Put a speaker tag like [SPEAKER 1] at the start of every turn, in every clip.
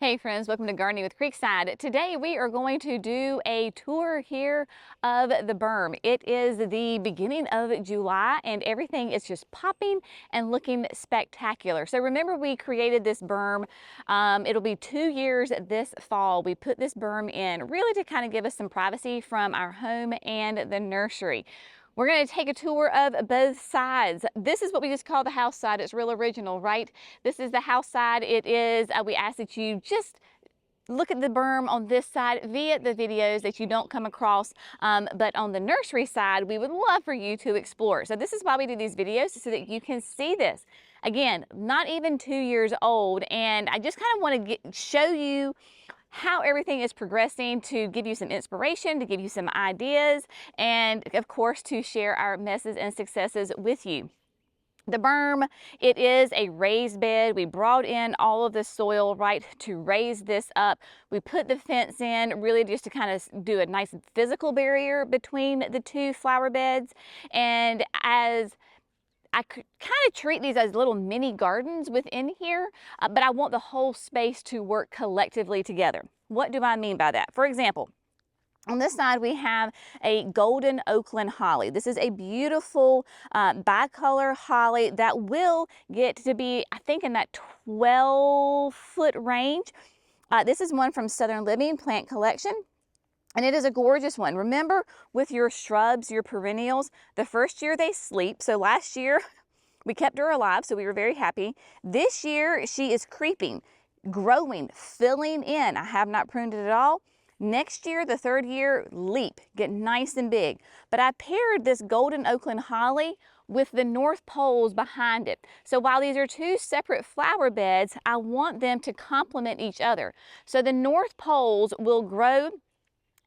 [SPEAKER 1] Hey friends, welcome to Gardening with Creekside. Today we are going to do a tour here of the berm. It is the beginning of July and everything is just popping and looking spectacular. So remember, we created this berm. It'll be 2 years this fall. We put this berm in really to kind of give us some privacy from our home and the nursery. We're going to take a tour of both sides. This is what we just call the house side. It's real original, right? This is the house side. It is, we ask that you just look at the berm on this side via the videos that you don't come across, but on the nursery side, we would love for you to explore. So this is why we do these videos, so that you can see this. Again, not even 2 years old, and I just kind of want to show you how everything is progressing, to give you some inspiration, to give you some ideas, and of course to share our messes and successes with you. The berm, it is a raised bed. We brought in all of the soil, right, to raise this up. We put the fence in really just to kind of do a nice physical barrier between the two flower beds. And as I could kind of treat these as little mini gardens within here, but I want the whole space to work collectively together. What do I mean by that? For example, on this side, we have a golden Oakland holly. This is a beautiful bicolor holly that will get to be, I think, in that 12-foot range. This is one from Southern Living Plant Collection. And it is a gorgeous one. Remember, with your shrubs, your perennials, the first year they sleep. So last year, we kept her alive, so we were very happy. This year, she is creeping, growing, filling in. I have not pruned it at all. Next year, the third year, leap, get nice and big. But I paired this golden Oakland holly with the North Poles behind it. So while these are two separate flower beds, I want them to complement each other. So the North Poles will grow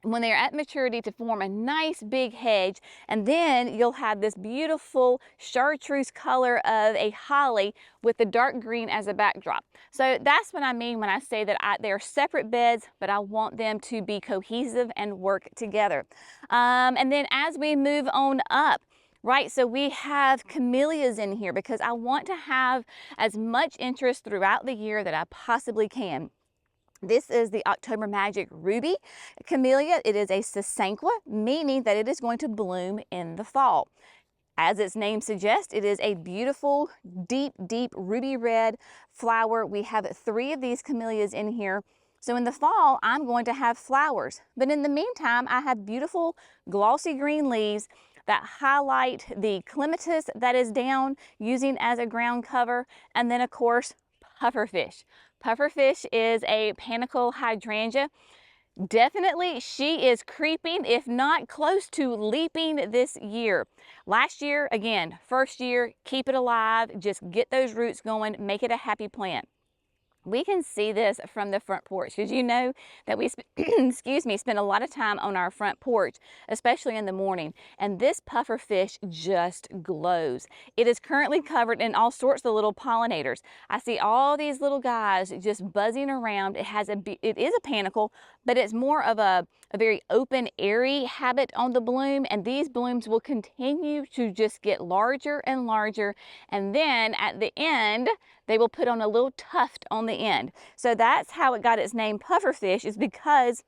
[SPEAKER 1] when they're at maturity to form a nice big hedge, and then you'll have this beautiful chartreuse color of a holly with the dark green as a backdrop. So that's what I mean when I say that they're separate beds, but I want them to be cohesive and work together. And then as we move on up, right, so we have camellias in here because I want to have as much interest throughout the year that I possibly can. This is the October Magic Ruby Camellia. It is a Sasanqua, meaning that it is going to bloom in the fall. As its name suggests, it is a beautiful, deep, deep ruby red flower. We have 3 of these camellias in here. So in the fall, I'm going to have flowers. But in the meantime, I have beautiful glossy green leaves that highlight the clematis that is down, using as a ground cover. And then, of course, pufferfish. Pufferfish is a panicle hydrangea. Definitely she is creeping, if not close to leaping this year. Last year, again, first year, keep it alive, just get those roots going, make it a happy plant. We can see this from the front porch because you know that we spend a lot of time on our front porch, especially in the morning, and this pufferfish just glows. It is currently covered in all sorts of little pollinators. I see all these little guys just buzzing around. It is a panicle, but it's more of a very open, airy habit on the bloom, and these blooms will continue to just get larger and larger, and then at the end, they will put on a little tuft on the end. So that's how it got its name pufferfish, is because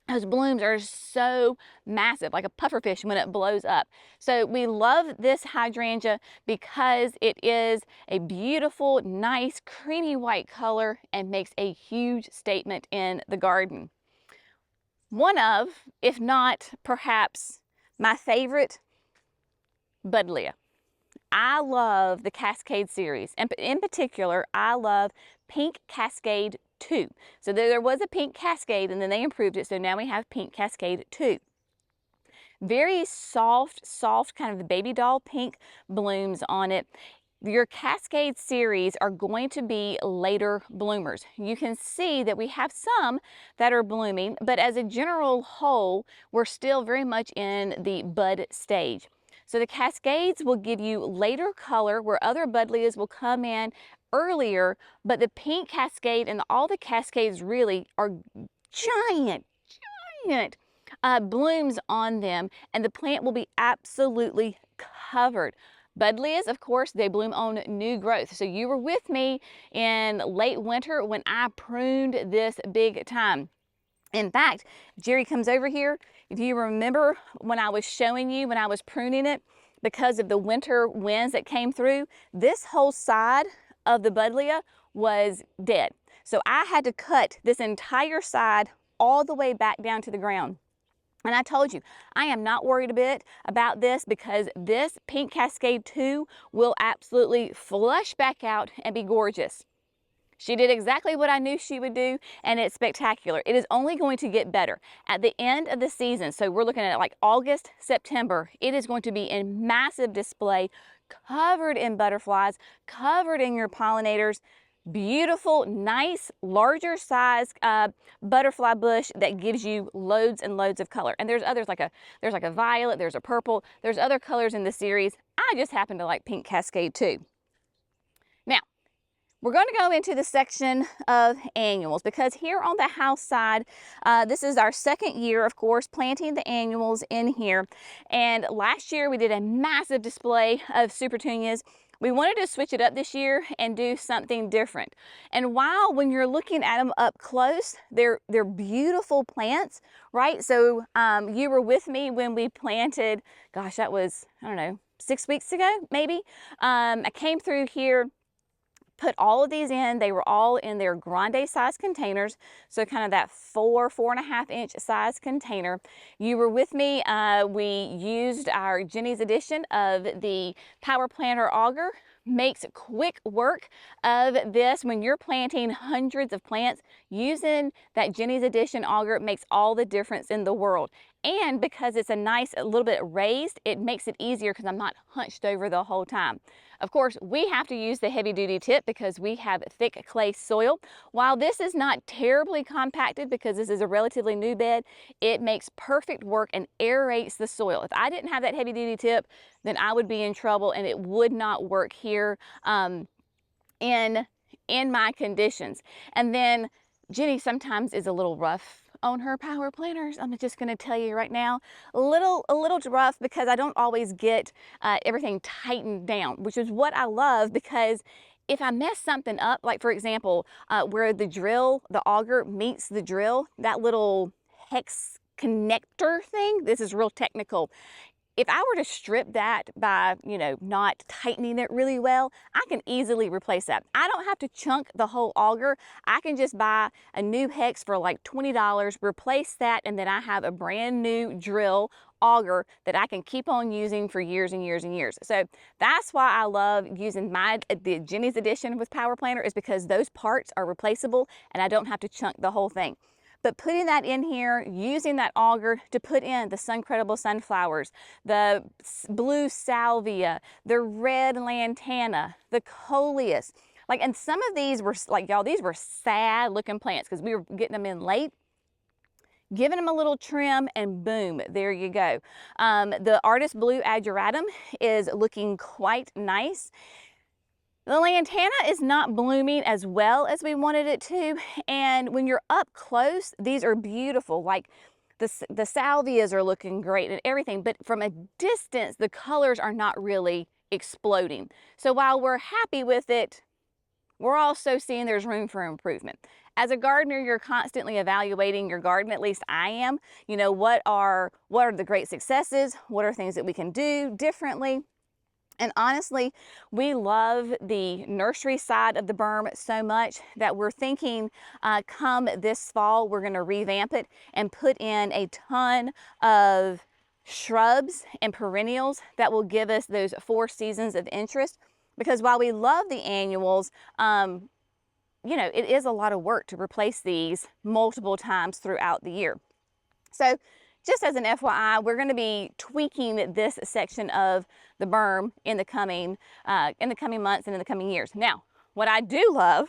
[SPEAKER 1] those blooms are so massive, like a pufferfish when it blows up. So we love this hydrangea because it is a beautiful, nice, creamy white color and makes a huge statement in the garden. One of, if not perhaps my favorite, Buddleia. I love the Cascade series, and in particular, I love Pink Cascade 2. So there was a Pink Cascade, and then they improved it, so now we have Pink Cascade 2. Very soft, kind of baby doll pink blooms on it. Your Cascade series are going to be later bloomers. You can see that we have some that are blooming, but as a general whole, we're still very much in the bud stage. So the Cascades will give you later color, where other Buddleias will come in earlier, but the Pink Cascade and all the Cascades really are giant blooms on them, and the plant will be absolutely covered. Buddleias, of course, they bloom on new growth. So you were with me in late winter when I pruned this big time. In fact, Jerry comes over here. If you remember when I was showing you, when I was pruning it, because of the winter winds that came through, this whole side of the buddleia was dead. So I had to cut this entire side all the way back down to the ground. And I told you, I am not worried a bit about this because this pink Cascade 2 will absolutely flush back out and be gorgeous. She did exactly what I knew she would do, and it's spectacular. It is only going to get better. At the end of the season, so we're looking at like August, September, it is going to be in massive display, covered in butterflies, covered in your pollinators, beautiful, nice, larger size butterfly bush that gives you loads and loads of color. And there's others, there's like a violet, there's a purple, there's other colors in the series. I just happen to like pink Cascade too. Now, we're going to go into the section of annuals because here on the house side, this is our second year, of course, planting the annuals in here. And last year we did a massive display of Supertunias. We wanted to switch it up this year and do something different. And while when you're looking at them up close, they're beautiful plants, right? So you were with me when we planted, gosh, that was, I don't know, 6 weeks ago, maybe. I came through here, put all of these in. They were all in their grande size containers, so kind of that 4.5 inch size container. You were with me. We used our Jenny's edition of the Power Planter Auger. Makes quick work of this. When you're planting hundreds of plants, using that Jenny's edition auger makes all the difference in the world. And because it's a little bit raised, it makes it easier because I'm not hunched over the whole time. Of course, we have to use the heavy duty tip because we have thick clay soil. While this is not terribly compacted because this is a relatively new bed, it makes perfect work and aerates the soil. If I didn't have that heavy duty tip, then I would be in trouble and it would not work here in my conditions. And then Jenny sometimes is a little rough on her power planters. I'm just going to tell you right now, a little rough because I don't always get everything tightened down, which is what I love because if I mess something up, like for example, where the auger meets the drill, that little hex connector thing, this is real technical. If I were to strip that by, not tightening it really well, I can easily replace that. I don't have to chunk the whole auger. I can just buy a new hex for like $20, replace that, and then I have a brand new drill auger that I can keep on using for years and years and years. So that's why I love using the Jenny's edition with Power Planter, is because those parts are replaceable and I don't have to chunk the whole thing. But putting that in here, using that auger to put in the Suncredible sunflowers, the blue salvia, the red lantana, the coleus, and some of these were y'all, these were sad looking plants because we were getting them in late. Giving them a little trim and boom, there you go. The Artist Blue Ageratum is looking quite nice. The lantana is not blooming as well as we wanted it to, and when you're up close, these are beautiful. Like the salvias are looking great and everything, but from a distance, the colors are not really exploding. So while we're happy with it, we're also seeing there's room for improvement. As a gardener, you're constantly evaluating your garden, at least I am. What are the great successes? What are things that we can do differently? And honestly, we love the nursery side of the berm so much that we're thinking come this fall, we're going to revamp it and put in a ton of shrubs and perennials that will give us those 4 seasons of interest. Because while we love the annuals, it is a lot of work to replace these multiple times throughout the year. So just as an FYI, we're going to be tweaking this section of the berm in the coming months and in the coming years. Now, what I do love,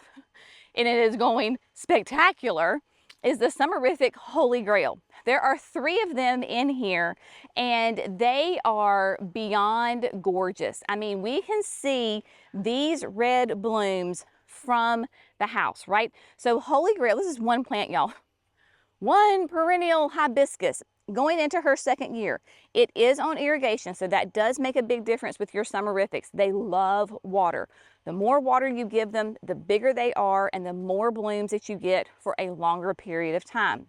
[SPEAKER 1] and it is going spectacular, is the Summerific Holy Grail. There are 3 of them in here, and they are beyond gorgeous. I mean, we can see these red blooms from the house, right? So Holy Grail, this is one plant, y'all. One perennial hibiscus. going into her second year. It is on irrigation, so that does make a big difference with your summerifics. They love water. The more water you give them, the bigger they are and the more blooms that you get for a longer period of time.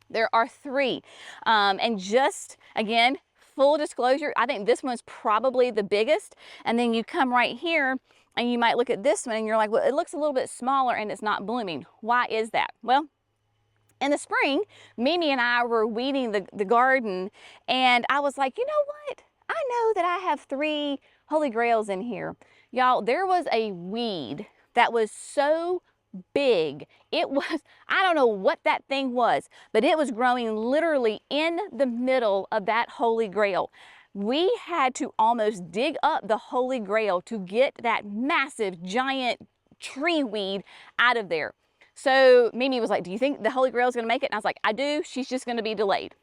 [SPEAKER 1] There are 3. And just, again, full disclosure, I think this one's probably the biggest. And then you come right here and you might look at this one and you're like, well, it looks a little bit smaller and it's not blooming. Why is that? Well, in the spring, Mimi and I were weeding the garden, and I was like, you know what? I know that I have 3 Holy Grails in here. Y'all, there was a weed that was so big. It was, I don't know what that thing was, but it was growing literally in the middle of that Holy Grail. We had to almost dig up the Holy Grail to get that massive, giant tree weed out of there. So Mimi was like, do you think the Holy Grail is going to make it? And I was like, I do. She's just going to be delayed.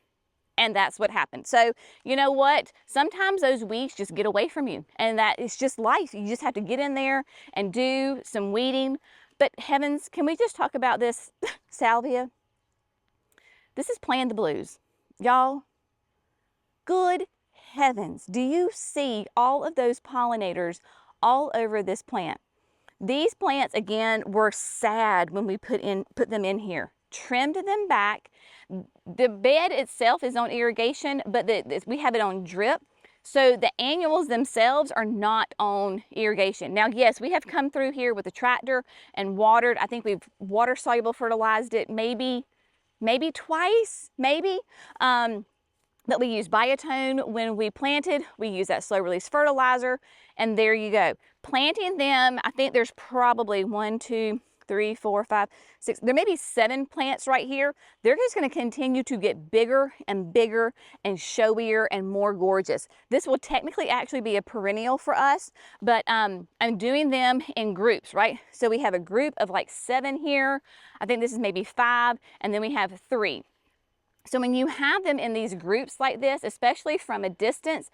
[SPEAKER 1] And that's what happened. So you know what? Sometimes those weeds just get away from you. And that is just life. You just have to get in there and do some weeding. But heavens, can we just talk about this salvia? This is playing the blues. Y'all, good heavens. Do you see all of those pollinators all over this plant? These plants, again, were sad when we put them in here. Trimmed them back. The bed itself is on irrigation, but we have it on drip. So the annuals themselves are not on irrigation. Now, yes, we have come through here with a tractor and watered. I think we've water soluble fertilized it maybe twice, maybe. But we used biotone when we planted. We use that slow release fertilizer, and there you go. Planting them, I think there's probably 1, 2, 3, 4, 5, 6, there may be 7 plants right here. They're just going to continue to get bigger and bigger and showier and more gorgeous. This will technically actually be a perennial for us, but I'm doing them in groups, right? So we have a group of like 7 here. I think this is maybe 5, and then we have 3. So when you have them in these groups like this, especially from a distance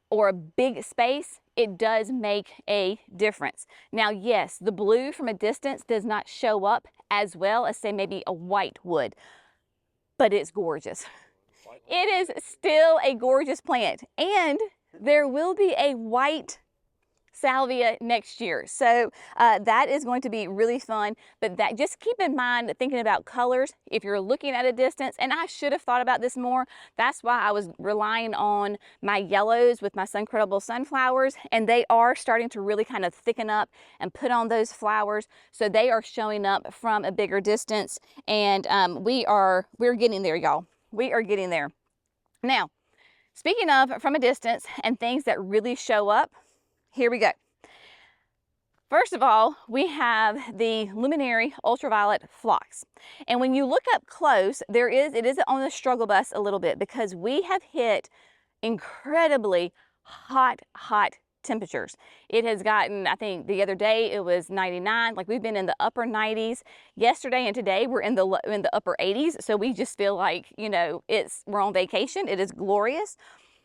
[SPEAKER 1] or a big space, it does make a difference. Now, yes, the blue from a distance does not show up as well as, say, maybe a white would, but it's gorgeous. It is still a gorgeous plant, and there will be a white salvia next year. So that is going to be really fun, but that just keep in mind thinking about colors if you're looking at a distance. And I should have thought about this more. That's why I was relying on my yellows with my Suncredible sunflowers, and they are starting to really kind of thicken up and put on those flowers, so they are showing up from a bigger distance. And we're getting there, y'all. We are getting there. Now, speaking of from a distance and things that really show up, here we go. First of all, we have the Luminary Ultraviolet Phlox. And when you look up close, it is on the struggle bus a little bit because we have hit incredibly hot temperatures. It has gotten, I think the other day it was 99, like we've been in the upper 90s. Yesterday and today we're in the upper 80s, so we just feel like, you know, we're on vacation. It is glorious.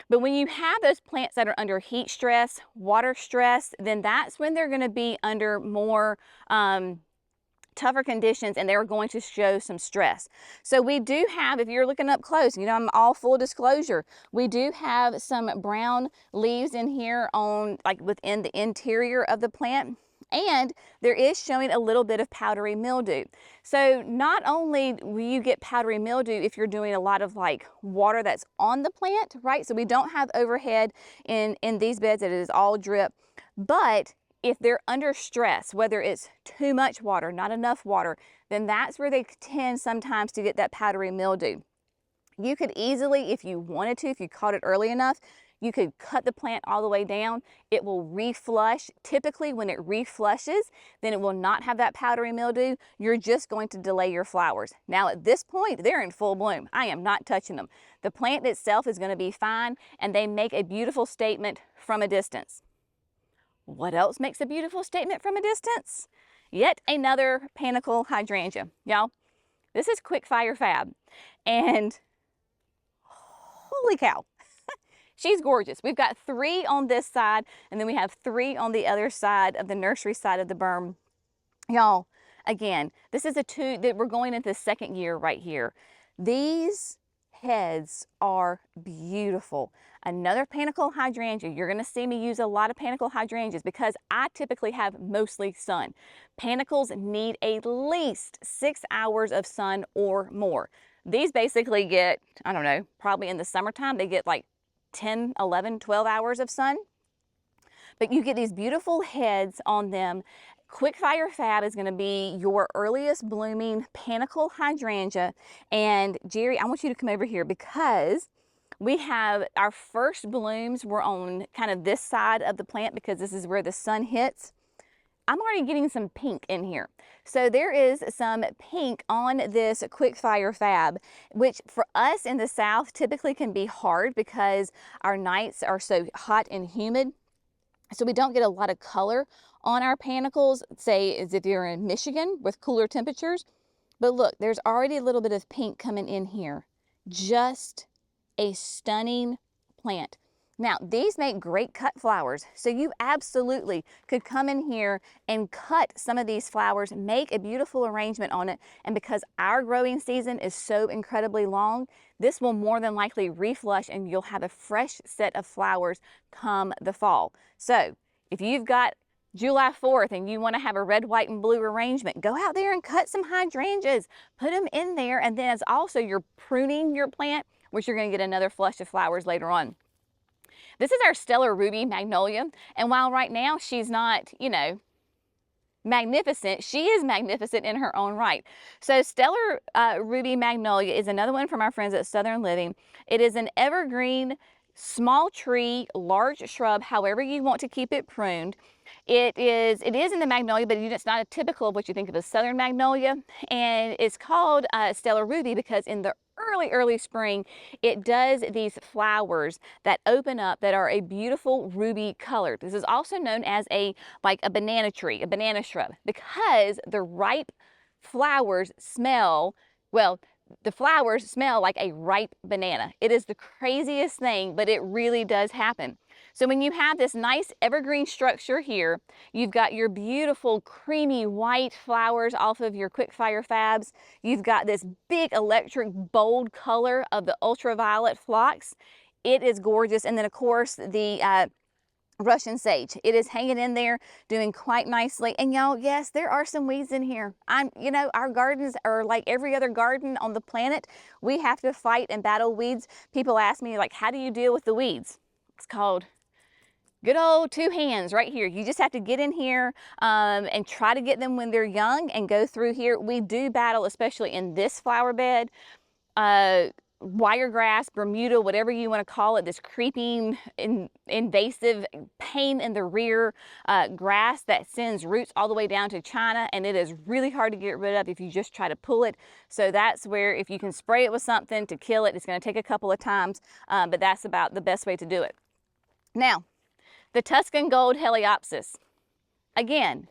[SPEAKER 1] But when you have those plants that are under heat stress, water stress, then that's when they're going to be under more tougher conditions, and they're going to show some stress. So we do have, if you're looking up close, you know, I'm all full disclosure, we do have some brown leaves in here on, like, within the interior of the plant. And there is showing a little bit of powdery mildew. So not only will you get powdery mildew if you're doing a lot of like water that's on the plant, right? So we don't have overhead in these beds, it is all drip. But if they're under stress, whether it's too much water, not enough water, then that's where they tend sometimes to get that powdery mildew. You could easily, if you wanted to, if you caught it early enough, you could cut the plant all the way down. It will reflush. Typically when it reflushes, then it will not have that powdery mildew. You're just going to delay your flowers. Now at this point, they're in full bloom. I am not touching them. The plant itself is going to be fine, and they make a beautiful statement from a distance. What else makes a beautiful statement from a distance? Yet another panicle hydrangea. Y'all, this is Quickfire Fab, and holy cow. She's gorgeous. We've got 3 on this side, and then we have 3 on the other side of the nursery side of the berm. Y'all, again, this is that we're going into the second year right here. These heads are beautiful. Another panicle hydrangea. You're going to see me use a lot of panicle hydrangeas because I typically have mostly sun. Panicles need at least 6 hours of sun or more. These basically get, I don't know, probably in the summertime, they get like 10, 11, 12 hours of sun. But you get these beautiful heads on them. Quickfire Fab is going to be your earliest blooming panicle hydrangea. And Jerry, I want you to come over here because we have our first blooms were on kind of this side of the plant because this is where the sun hits. I'm already getting some pink in here. So there is some pink on this Quickfire Fab, which for us in the South typically can be hard because our nights are so hot and humid. So we don't get a lot of color on our panicles, say as if you're in Michigan with cooler temperatures. But look, there's already a little bit of pink coming in here. Just a stunning plant. Now, these make great cut flowers, so you absolutely could come in here and cut some of these flowers, make a beautiful arrangement on it, and because our growing season is so incredibly long, this will more than likely reflush and you'll have a fresh set of flowers come the fall. So, if you've got July 4th and you want to have a red, white, and blue arrangement, go out there and cut some hydrangeas, put them in there, and then as also you're pruning your plant, which you're going to get another flush of flowers later on. This is our Stellar Ruby Magnolia, and while right now she's not, you know, magnificent, she is magnificent in her own right. So Stellar Ruby Magnolia is another one from our friends at Southern Living. It is an evergreen, small tree, large shrub, however you want to keep it pruned. It is in the magnolia, but it's not a typical of what you think of as southern magnolia, and it's called Stellar Ruby because in the early spring it does these flowers that open up that are a beautiful ruby color. This is also known as like a banana tree, a banana shrub, because the ripe flowers smell, well, the flowers smell like a ripe banana. It is the craziest thing, but it really does happen. So when you have this nice evergreen structure here, you've got your beautiful creamy white flowers off of your Quickfire Fabs. You've got this big electric bold color of the ultraviolet phlox. It is gorgeous. And then of course the Russian sage. It is hanging in there doing quite nicely. And y'all, yes, there are some weeds in here. You know, our gardens are like every other garden on the planet. We have to fight and battle weeds. People ask me like, how do you deal with the weeds? It's called good old two hands right here. You just have to get in here and try to get them when they're young and go through here. We do battle, especially in this flower bed, wiregrass, Bermuda, whatever you want to call it, this creeping, invasive, pain in the rear grass that sends roots all the way down to China, and it is really hard to get rid of if you just try to pull it. So that's where if you can spray it with something to kill it, it's going to take a couple of times, but that's about the best way to do it. Now, the Tuscan Gold Heliopsis. Again,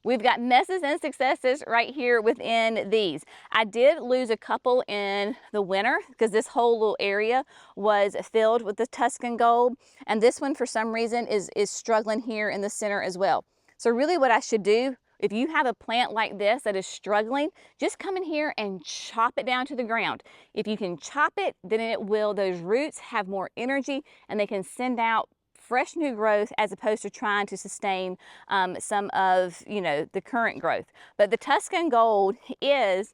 [SPEAKER 1] we've got messes and successes right here within these. I did lose a couple in the winter because this whole little area was filled with the Tuscan Gold, and this one for some reason is struggling here in the center as well. So really what I should do, if you have a plant like this that is struggling, just come in here and chop it down to the ground. If you can chop it, then those roots have more energy and they can send out fresh new growth as opposed to trying to sustain some of, you know, the current growth. But the Tuscan Gold is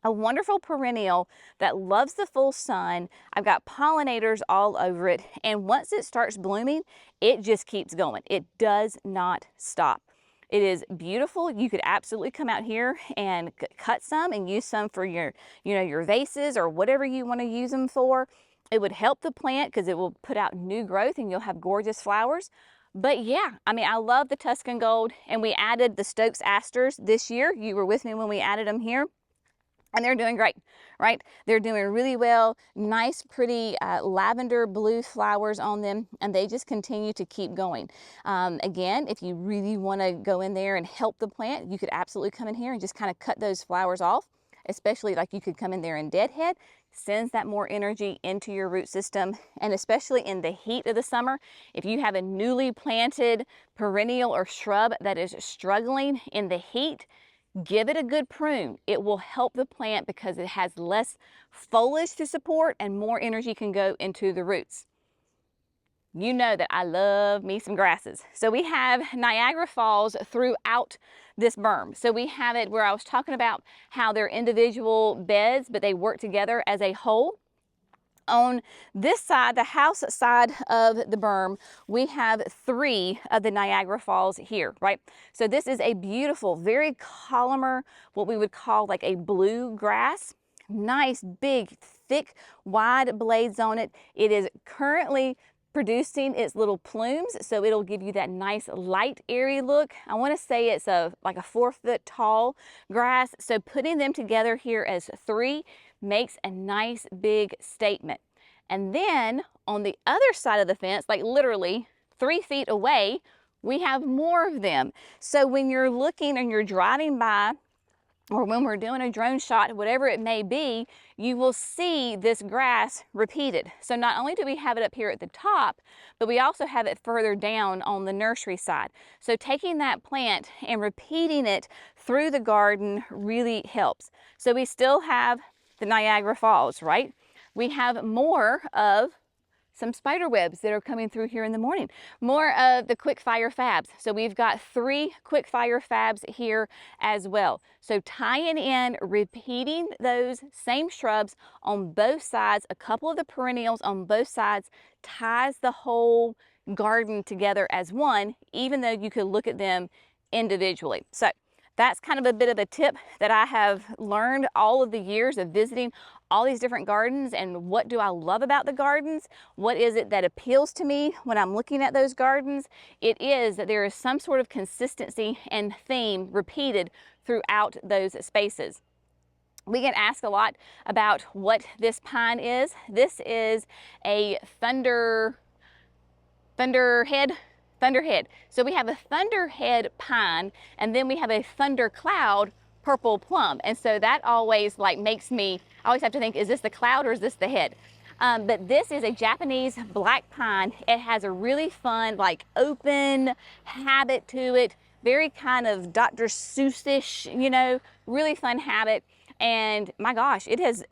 [SPEAKER 1] a wonderful perennial that loves the full sun. I've got pollinators all over it, and once it starts blooming, it just keeps going. It does not stop. It is beautiful. You could absolutely come out here and cut some and use some for your, you know, your vases or whatever you want to use them for. It would help the plant because it will put out new growth and you'll have gorgeous flowers. But yeah, I mean, I love the Tuscan Gold, and we added the Stokes Asters this year. You were with me when we added them here. And they're doing great, right? They're doing really well. Nice, pretty lavender blue flowers on them, and they just continue to keep going. Again, if you really want to go in there and help the plant, you could absolutely come in here and just kind of cut those flowers off, especially like you could come in there and deadhead. Sends that more energy into your root system, and especially in the heat of the summer, if you have a newly planted perennial or shrub that is struggling in the heat, Give it a good prune. It will help the plant because it has less foliage to support and more energy can go into the roots. You know that I love me some grasses. So we have Niagara Falls throughout this berm. So we have it where I was talking about how they're individual beds, but they work together as a whole. On this side, the house side of the berm, we have 3 of the Niagara Falls here, right? So this is a beautiful, very columnar, what we would call like a blue grass. Nice, big, thick, wide blades on it. It is currently producing its little plumes, so it'll give you that nice light airy look. I want to say it's like a 4-foot tall grass, so putting them together here as 3 makes a nice big statement. And then on the other side of the fence, like literally 3 feet away, we have more of them. So when you're looking and you're driving by, or when we're doing a drone shot, whatever it may be, you will see this grass repeated. So not only do we have it up here at the top, but we also have it further down on the nursery side. So taking that plant and repeating it through the garden really helps. So we still have the Niagara Falls, right? We have more of some spider webs that are coming through here in the morning. More of the Quickfire Fabs. So we've got 3 Quickfire Fabs here as well. So tying in, repeating those same shrubs on both sides, a couple of the perennials on both sides, ties the whole garden together as one, even though you could look at them individually. So that's kind of a bit of a tip that I have learned all of the years of visiting all these different gardens. And what do I love about the gardens? What is it that appeals to me when I'm looking at those gardens? It is that there is some sort of consistency and theme repeated throughout those spaces. We get asked a lot about what this pine is. This is a Thunderhead. So we have a Thunderhead pine, and then we have a Thundercloud purple plum. And so that always like makes me, I always have to think, is this the cloud or is this the head? But this is a Japanese black pine. It has a really fun, like open habit to it, very kind of Dr. Seuss-ish, you know, really fun habit. And my gosh, it has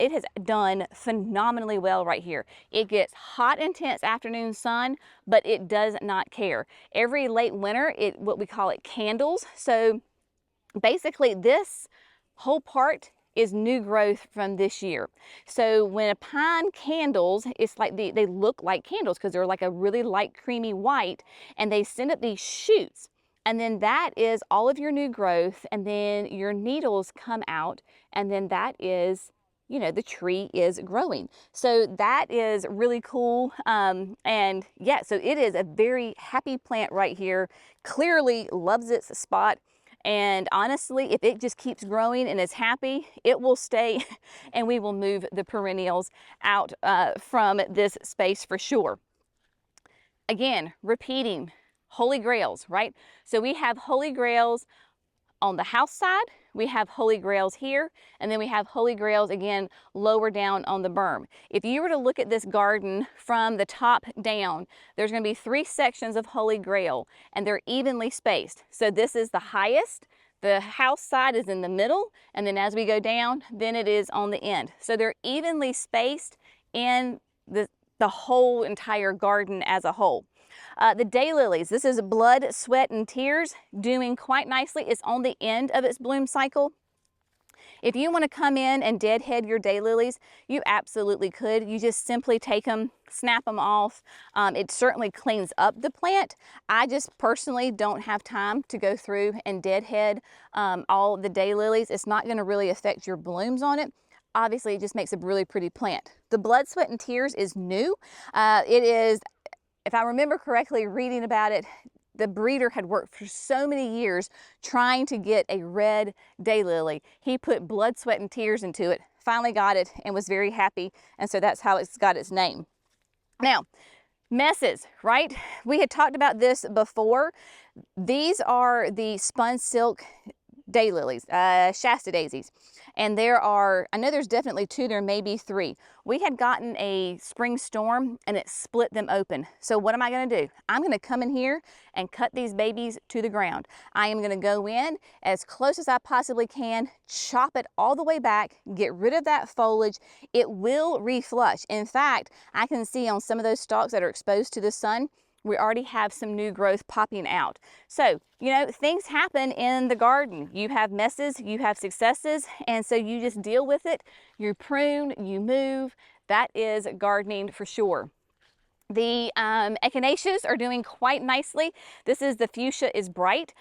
[SPEAKER 1] done phenomenally well right here. It gets hot, intense afternoon sun, but it does not care. Every late winter, what we call it candles. So basically this whole part is new growth from this year. So when a pine candles, it's like they look like candles because they're like a really light creamy white, and they send up these shoots. And then that is all of your new growth, and then your needles come out, and then that is, you know, the tree is growing. So that is really cool. And yeah, so it is a very happy plant right here. Clearly loves its spot. And honestly, if it just keeps growing and is happy, it will stay, and we will move the perennials out from this space for sure. Again, repeating. Holy Grails, right? So we have Holy Grails on the house side, we have Holy Grails here, and then we have Holy Grails again lower down on the berm. If you were to look at this garden from the top down, there's going to be 3 sections of Holy Grail, and they're evenly spaced. So this is the highest, the house side is in the middle, and then as we go down, then it is on the end. So they're evenly spaced in the whole entire garden as a whole. The daylilies, this is Blood, Sweat, and Tears, doing quite nicely. It's on the end of its bloom cycle. If you want to come in and deadhead your daylilies, you absolutely could. You just simply take them, snap them off. It certainly cleans up the plant. I just personally don't have time to go through and deadhead all the daylilies. It's not going to really affect your blooms on it. Obviously, it just makes a really pretty plant. The Blood, Sweat, and Tears is new. It is, if I remember correctly, reading about it, the breeder had worked for so many years trying to get a red daylily. He put blood, sweat, and tears into it, finally got it, and was very happy, and so that's how it's got its name. Now, messes, right? We had talked about this before. These are the spun silk daylilies, Shasta daisies. And there are, I know there's definitely 2, there may be 3. We had gotten a spring storm and it split them open. So what am I gonna do? I'm gonna come in here and cut these babies to the ground. I am gonna go in as close as I possibly can, chop it all the way back, get rid of that foliage. It will reflush. In fact, I can see on some of those stalks that are exposed to the sun, we already have some new growth popping out. So, you know, things happen in the garden. You have messes, you have successes, and so you just deal with it. You prune, you move. That is gardening for sure. The echinaceas are doing quite nicely. This is the fuchsia is bright.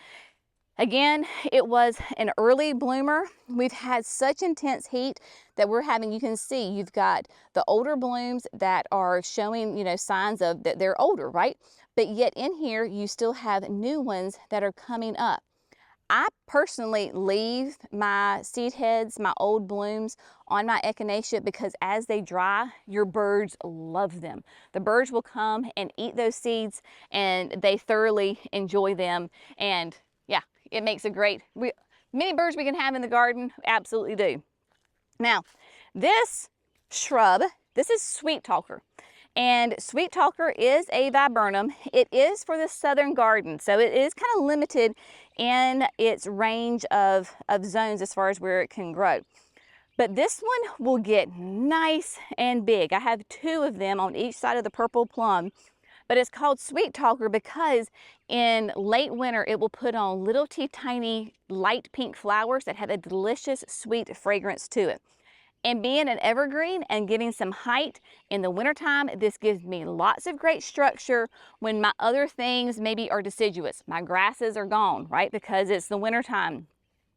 [SPEAKER 1] Again, it was an early bloomer. We've had such intense heat that we're having, you can see, you've got the older blooms that are showing, you know, signs of that they're older, right? But yet in here, you still have new ones that are coming up. I personally leave my seed heads, my old blooms on my echinacea because as they dry, your birds love them. The birds will come and eat those seeds and they thoroughly enjoy them. And yeah, it makes a great, many birds we can have in the garden, absolutely do. Now, this shrub, this is sweet talker. And sweet talker is a viburnum. It is for the southern garden, so it is kind of limited in its range of zones as far as where it can grow. But this one will get nice and big. I have 2 of them on each side of the purple plum. But it's called sweet talker because in late winter, it will put on little tiny light pink flowers that have a delicious sweet fragrance to it. And being an evergreen and getting some height in the wintertime, this gives me lots of great structure when my other things maybe are deciduous. My grasses are gone, right? Because it's the wintertime.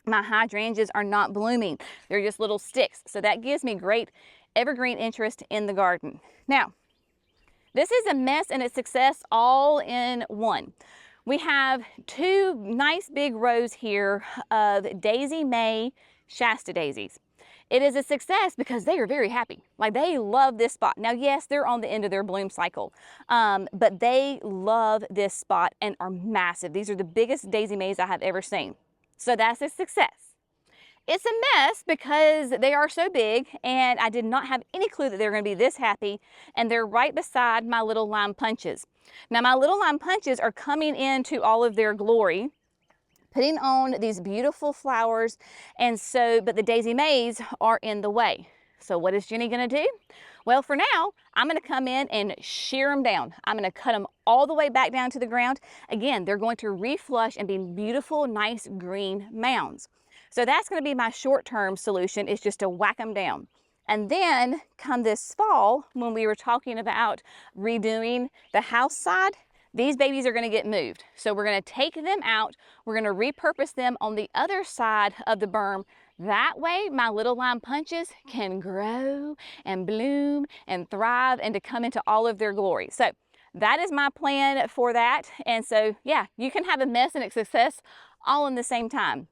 [SPEAKER 1] My hydrangeas are not blooming. They're just little sticks. So that gives me great evergreen interest in the garden. Now, this is a mess and a success all in one. We have 2 nice big rows here of Daisy May Shasta daisies. It is a success because they are very happy. Like they love this spot. Now, yes, they're on the end of their bloom cycle, but they love this spot and are massive. These are the biggest Daisy Mays I have ever seen. So that's a success. It's a mess because they are so big and I did not have any clue that they're going to be this happy, and they're right beside my little lime punches. Now my little lime punches are coming into all of their glory, putting on these beautiful flowers, and so, but the Daisy Mays are in the way. So what is Jenny going to do? Well, for now, I'm going to come in and shear them down. I'm going to cut them all the way back down to the ground. Again, they're going to reflush and be beautiful, nice green mounds. So that's going to be my short-term solution, is just to whack them down. And then come this fall, when we were talking about redoing the house side, these babies are going to get moved. So we're going to take them out. We're going to repurpose them on the other side of the berm. That way, my little lime punches can grow and bloom and thrive and to come into all of their glory. So that is my plan for that. And so, yeah, you can have a mess and a success all in the same time.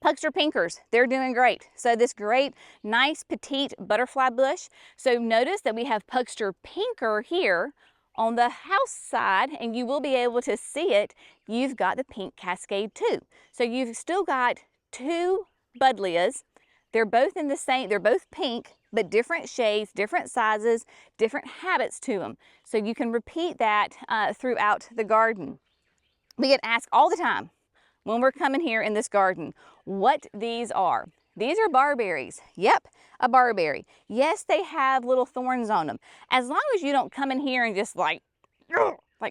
[SPEAKER 1] Pugster pinkers, they're doing great. So this great, nice, petite butterfly bush. So notice that we have Pugster pinker here on the house side, and you will be able to see it. You've got the pink Cascade too. So you've still got 2 buddleias. They're both in the same, they're both pink, but different shades, different sizes, different habits to them. So you can repeat that throughout the garden. We get asked all the time when we're coming here in this garden what these are. These are barberries. Yep, a barberry. Yes, they have little thorns on them. As long as you don't come in here and just like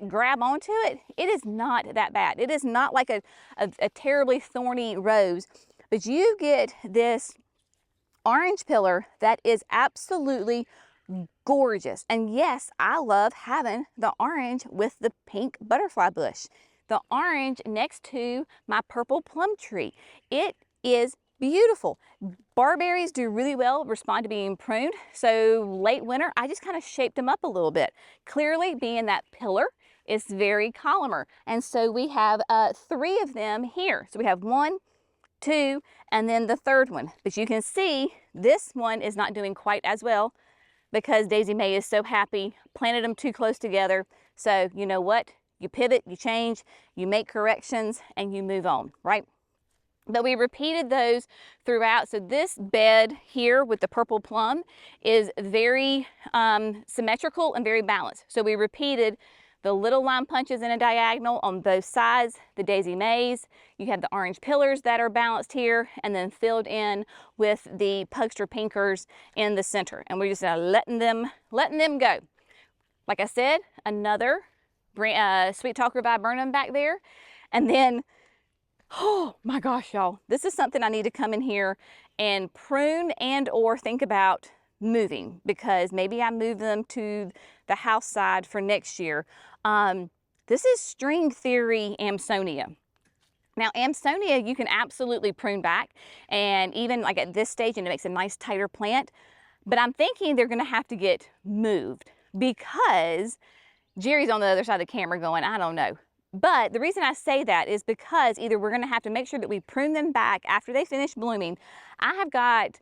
[SPEAKER 1] grab onto it, it is not that bad. It is not like a terribly thorny rose, but you get this orange pillar that is absolutely gorgeous. And yes, I love having the orange with the pink butterfly bush. The orange next to my purple plum tree. It is beautiful. Barberries do really well, respond to being pruned. So late winter, I just kind of shaped them up a little bit. Clearly, being that pillar is very columnar. And so we have 3 of them here. So we have 1, 2, and then the third one. But you can see this one is not doing quite as well because Daisy May is so happy, planted them too close together. So you know what? You pivot, you change, you make corrections, and you move on, right? But we repeated those throughout. So this bed here with the purple plum is very symmetrical and very balanced. So we repeated the little line punches in a diagonal on both sides, the daisy maze. You have the orange pillars that are balanced here, and then filled in with the pugster pinkers in the center. And we're just letting them go. Like I said, another Sweet Talker Viburnum back there. And then, oh my gosh, y'all, this is something I need to come in here and prune and or think about moving, because maybe I move them to the house side for next year. This is String Theory Amsonia. Now, Amsonia, you can absolutely prune back, and even like at this stage, and it makes a nice tighter plant. But I'm thinking they're gonna have to get moved, because Jerry's on the other side of the camera going, I don't know. But the reason I say that is because either we're gonna have to make sure that we prune them back after they finish blooming. I have got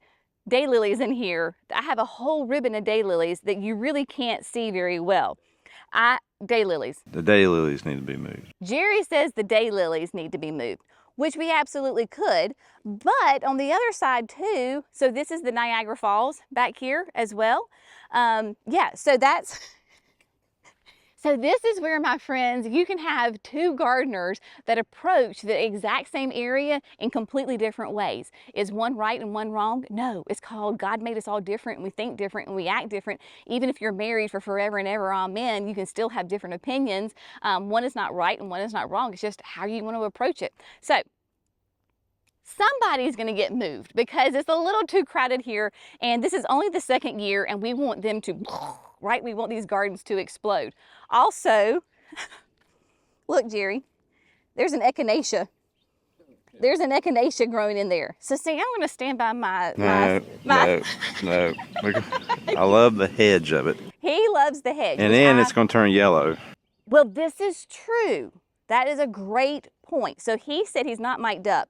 [SPEAKER 1] daylilies in here. I have a whole ribbon of daylilies that you really can't see very well. Daylilies.
[SPEAKER 2] The daylilies need to be moved.
[SPEAKER 1] Jerry says the daylilies need to be moved, which we absolutely could. But on the other side too, so this is the Niagara Falls back here as well. Yeah, so that's... So this is where, my friends, you can have two gardeners that approach the exact same area in completely different ways. Is one right and one wrong? No, it's called God made us all different, and we think different and we act different. Even if you're married for forever and ever, amen, you can still have different opinions. One is not right and one is not wrong. It's just how you want to approach it. So somebody's going to get moved because it's a little too crowded here, and this is only the second year, and we want them to, right? We want these gardens to explode. Also, look, Jerry, there's an echinacea. There's an echinacea growing in there. So see, I'm going to stand by no.
[SPEAKER 2] I love the hedge of it.
[SPEAKER 1] He loves the hedge.
[SPEAKER 2] And then it's going to turn yellow.
[SPEAKER 1] Well, this is true. That is a great point. So he said he's not mic'd up.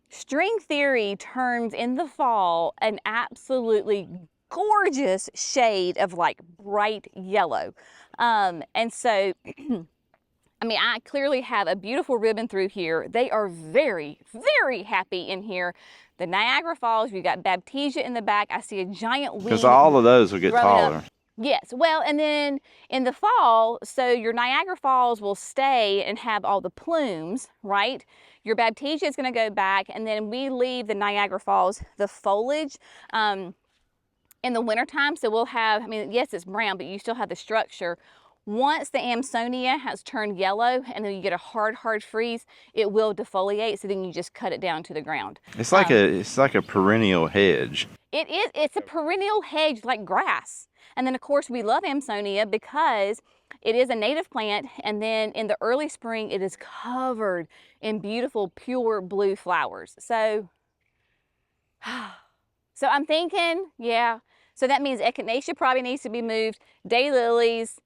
[SPEAKER 1] String Theory turns in the fall an absolutely gorgeous shade of like bright yellow. And so, I mean, I clearly have a beautiful ribbon through here. They are very, very happy in here. The Niagara Falls, we've got Baptisia in the back. I see a giant weed.
[SPEAKER 2] Because all of those will get taller.
[SPEAKER 1] Up. Yes, well, and then in the fall, so your Niagara Falls will stay and have all the plumes, right? Your Baptisia is going to go back, and then we leave the Niagara Falls, the foliage, in the wintertime. So we'll have, I mean, yes, it's brown, but you still have the structure. Once the Amsonia has turned yellow and then you get a hard freeze, it will defoliate. So then you just cut it down to the ground.
[SPEAKER 2] It's like a perennial hedge.
[SPEAKER 1] It is. It's a perennial hedge like grass. And then of course we love Amsonia because it is a native plant. And then in the early spring, it is covered in beautiful, pure blue flowers. So I'm thinking, yeah. So that means echinacea probably needs to be moved, daylilies,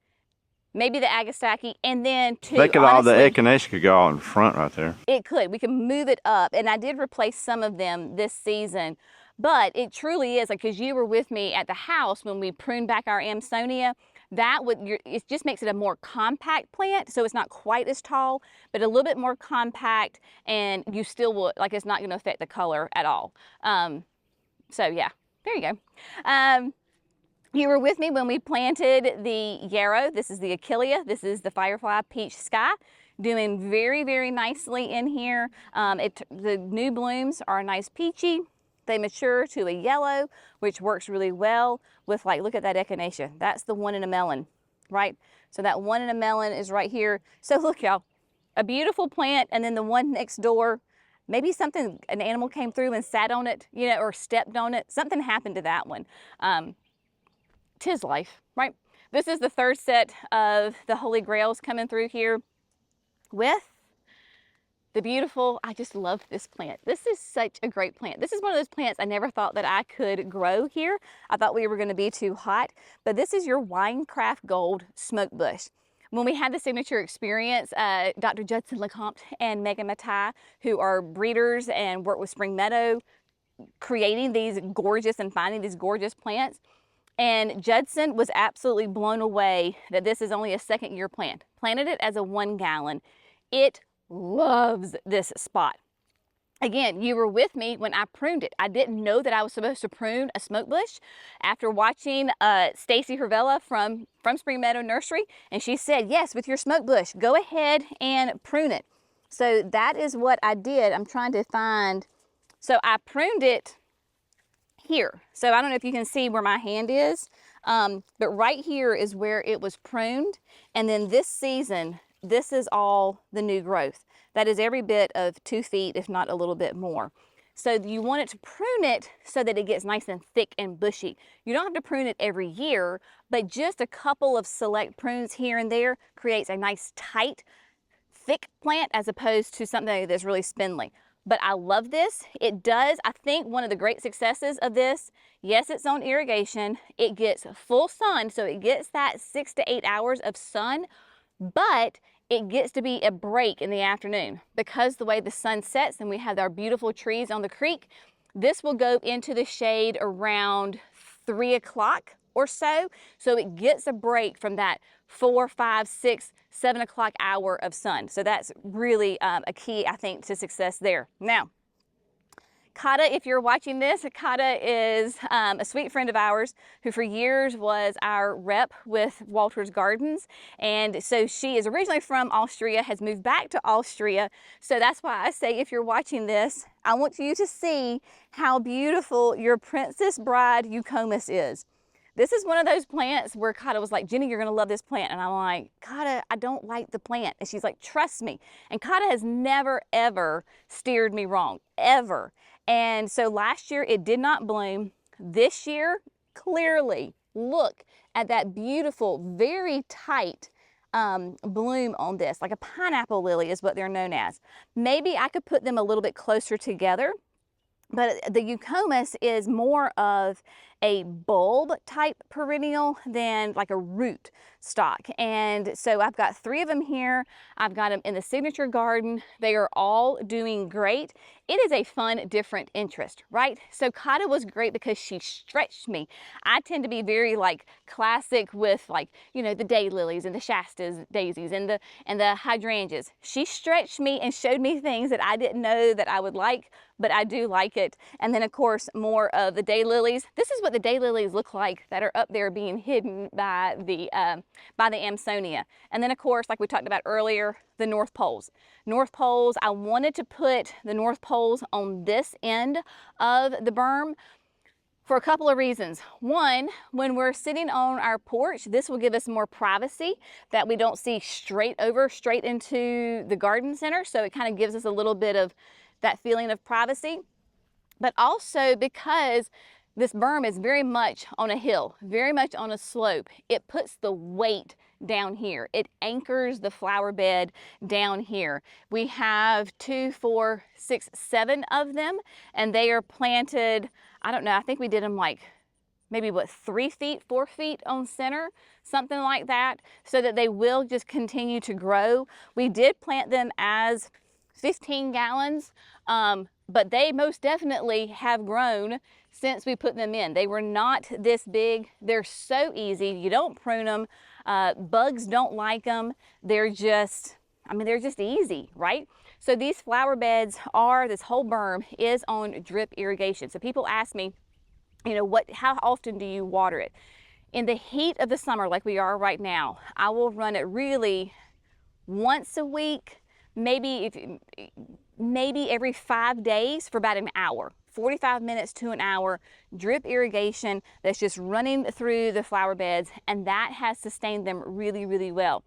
[SPEAKER 1] maybe the agastache, and then two.
[SPEAKER 2] They could all, the echinacea could go all in front right there.
[SPEAKER 1] It could. We can move it up, and I did replace some of them this season. But it truly is, like, because you were with me at the house when we pruned back our Amsonia, it just makes it a more compact plant, so it's not quite as tall, but a little bit more compact, and you still will, like, it's not going to affect the color at all. So yeah, there you go. You were with me when we planted the yarrow. This is the Achillea. This is the Firefly Peach Sky. Doing very, very nicely in here. The new blooms are a nice peachy. They mature to a yellow, which works really well with, like, look at that echinacea. That's the one in a melon, right? So that one in a melon is right here. So look, y'all, a beautiful plant, and then the one next door, maybe an animal came through and sat on it, you know, or stepped on it. Something happened to that one. 'Tis life, right? This is the third set of the Holy Grails coming through here with the beautiful, I just love this plant. This is such a great plant. This is one of those plants I never thought that I could grow here. I thought we were gonna be too hot, but this is your Winecraft Gold Smoke Bush. When we had the signature experience, Dr. Judson LeCompte and Megan Matai, who are breeders and work with Spring Meadow, creating these gorgeous and finding these gorgeous plants. And Judson was absolutely blown away that this is only a second-year plant. Planted it as a 1 gallon. It loves this spot. Again, you were with me when I pruned it. I didn't know that I was supposed to prune a smoke bush after watching Stacy Hervella from Spring Meadow Nursery, and she said, yes, with your smoke bush, go ahead and prune it. So that is what I did. I'm trying to find, so I pruned it here. So I don't know if you can see where my hand is, but right here is where it was pruned. And then this season, this is all the new growth. That is every bit of 2 feet, if not a little bit more. So you want it to prune it so that it gets nice and thick and bushy. You don't have to prune it every year, but just a couple of select prunes here and there creates a nice tight, thick plant as opposed to something that's really spindly. But I love this. It does, I think one of the great successes of this, yes, it's on irrigation. It gets full sun, so it gets that 6 to 8 hours of sun, but it gets to be a break in the afternoon because the way the sun sets and we have our beautiful trees on the creek, this will go into the shade around 3 o'clock or so. So it gets a break from that 4, 5, 6, 7 o'clock hour of sun. So that's really a key, I think, to success there. Now, Kata, if you're watching this, Kata is a sweet friend of ours who for years was our rep with Walter's Gardens. And so she is originally from Austria, has moved back to Austria. So that's why I say if you're watching this, I want you to see how beautiful your Princess Bride Eucomis is. This is one of those plants where Kata was like, Jenny, you're gonna love this plant. And I'm like, Kata, I don't like the plant. And she's like, trust me. And Kata has never, ever steered me wrong, ever. And so last year it did not bloom. This year, clearly, look at that beautiful, very tight bloom on this, like a pineapple lily is what they're known as. Maybe I could put them a little bit closer together, but the Eucomis is more of a bulb type perennial than like a root stock. And so I've got 3 of them here. I've got them in the signature garden. They are all doing great. It is a fun, different interest, right? So Kata was great because she stretched me. I tend to be very like classic with like, you know, the daylilies and the Shastas daisies and the hydrangeas. She stretched me and showed me things that I didn't know that I would like, but I do like it. And then of course, more of the daylilies. This is what the daylilies look like that are up there being hidden by the Amsonia. And then of course, like we talked about earlier, the North Poles. North Poles, I wanted to put the North Poles on this end of the berm for a couple of reasons. One, when we're sitting on our porch, this will give us more privacy that we don't see straight into the garden center. So it kind of gives us a little bit of that feeling of privacy. But also because this berm is very much on a hill, very much on a slope. It puts the weight down here. It anchors the flower bed down here. We have 2, 4, 6, 7 of them, and they are planted, I don't know, I think we did them like maybe what, 3 feet, 4 feet on center, something like that, so that they will just continue to grow. We did plant them as 15 gallons, but they most definitely have grown since we put them in. They were not this big. They're so easy. You don't prune them. Bugs don't like them. They're just, I mean, they're just easy, right? So these flower beds are, this whole berm is on drip irrigation. So people ask me, you know, how often do you water it? In the heat of the summer, like we are right now, I will run it really once a week, maybe every 5 days for about an hour. 45 minutes to an hour, drip irrigation that's just running through the flower beds, and that has sustained them really, really well.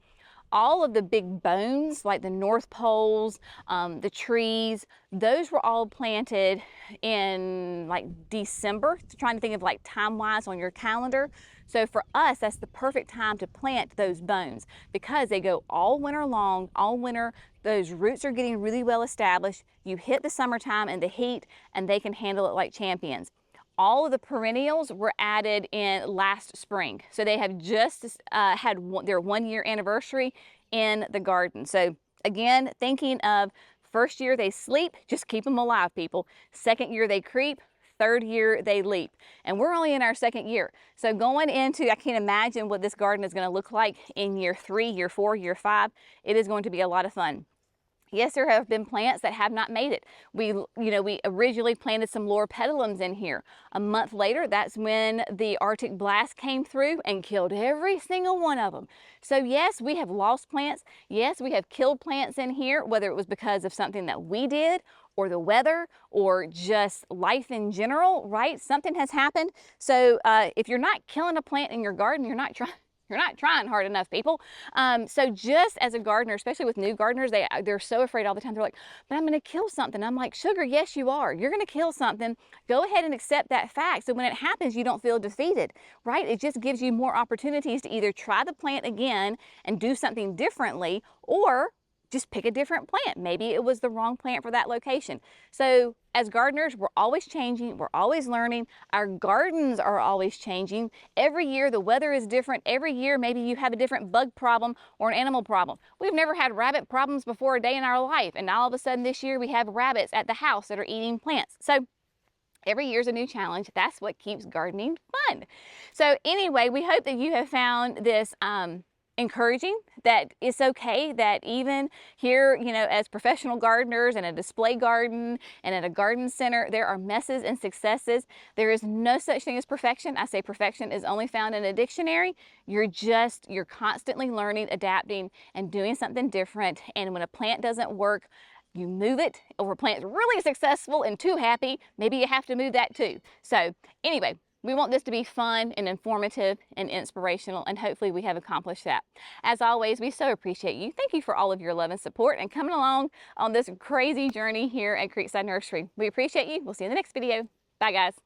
[SPEAKER 1] All of the big bones, like the North Poles, the trees, those were all planted in like December, trying to think of like time-wise on your calendar. So for us, that's the perfect time to plant those bones because they go all winter long, all winter. Those roots are getting really well established. You hit the summertime and the heat, and they can handle it like champions. All of the perennials were added in last spring. So they have just had their 1-year anniversary in the garden. So again, thinking of first year they sleep, just keep them alive, people. Second year they creep, third year they leap. And we're only in our 2nd year. So going into, I can't imagine what this garden is gonna look like in year 3, year 4, year 5. It is going to be a lot of fun. Yes, there have been plants that have not made it. We originally planted some loropetalums in here. A month later, that's when the Arctic blast came through and killed every single one of them. So yes, we have lost plants. Yes, we have killed plants in here, whether it was because of something that we did or the weather or just life in general, right? Something has happened. So if you're not killing a plant in your garden, you're not trying hard enough, people. So just as a gardener, especially with new gardeners, they're so afraid all the time. They're like, but I'm gonna kill something. I'm like, sugar, yes, you are. You're gonna kill something. Go ahead and accept that fact. So when it happens, you don't feel defeated, right? It just gives you more opportunities to either try the plant again and do something differently, or just pick a different plant. Maybe it was the wrong plant for that location. So as gardeners, we're always changing, we're always learning. Our gardens are always changing. Every year the weather is different. Every year maybe you have a different bug problem or an animal problem. We've never had rabbit problems before a day in our life, and all of a sudden this year we have rabbits at the house that are eating plants. So every year's a new challenge. That's what keeps gardening fun. So anyway, we hope that you have found this encouraging, that it's okay that even here, as professional gardeners in a display garden and at a garden center, there are messes and successes. There is no such thing as perfection. I say perfection is only found in a dictionary. You're constantly learning, adapting, and doing something different. And when a plant doesn't work, you move it, or a plant's really successful and too happy, maybe you have to move that too. So anyway, we want this to be fun and informative and inspirational, and hopefully we have accomplished that. As always, we so appreciate you. Thank you for all of your love and support and coming along on this crazy journey here at Creekside Nursery. We appreciate you. We'll see you in the next video. Bye, guys.